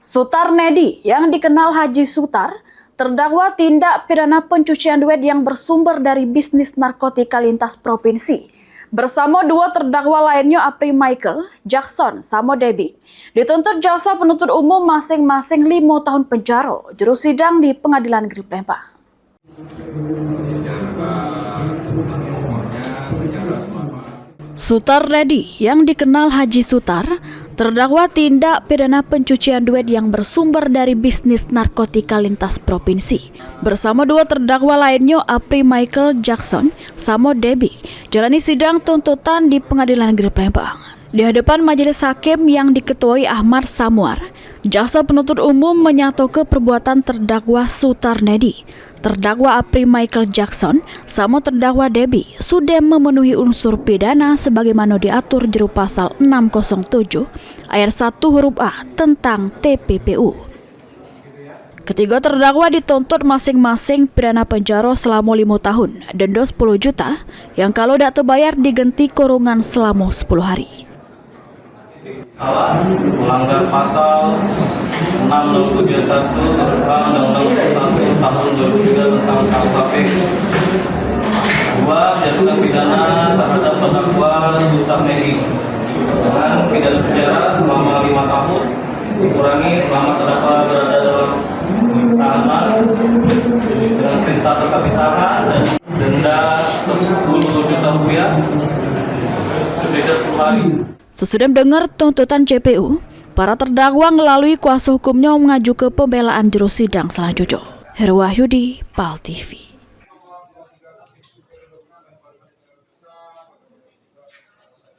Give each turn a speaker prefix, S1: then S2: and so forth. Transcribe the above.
S1: Sutarnedi yang dikenal Haji Sutar terdakwa tindak pidana pencucian duit yang bersumber dari bisnis narkotika lintas provinsi. Bersama dua terdakwa lainnya Apri Michael, Jackson, sama Debbie, dituntut jaksa penuntut umum masing-masing 5 tahun penjara, juru sidang di Pengadilan Negeri Palembang. Sutarnedi yang dikenal Haji Sutar terdakwa tindak pidana pencucian duit yang bersumber dari bisnis narkotika lintas provinsi. Bersama dua terdakwa lainnya Apri Michael, Jackson, sama Debbie, jalani sidang tuntutan di Pengadilan Negeri Palembang. Di hadapan majelis hakim yang diketuai Ahmad Samuar, jaksa penuntut umum menyatakan perbuatan terdakwa Sutarnedi, terdakwa Apri Michael Jackson, sama terdakwa Debbie sudah memenuhi unsur pidana sebagaimana diatur jero pasal 607 ayat 1 huruf A tentang TPPU. Ketiga terdakwa dituntut masing-masing pidana penjara selama 5 tahun, denda 10 juta, yang kalau tidak terbayar diganti kurungan selama 10 hari.
S2: Melanggar pasal 671 Undang-Undang 1 tahun 2003 tentang KUHP. 2. Jatuhkan pidana terhadap terdakwa Sutarnedi dengan pidana penjara selama 5 tahun dikurangi selama terdakwa berada dalam tahanan dengan perintah tetap ditahan dan denda 10 juta rupiah sebeda 10 hari.
S1: Sesudah mendengar tuntutan JPU, para terdakwa melalui kuasa hukumnya mengajukan pembelaan juru sidang selanjutnya. Heru Wahyudi, PAL TV.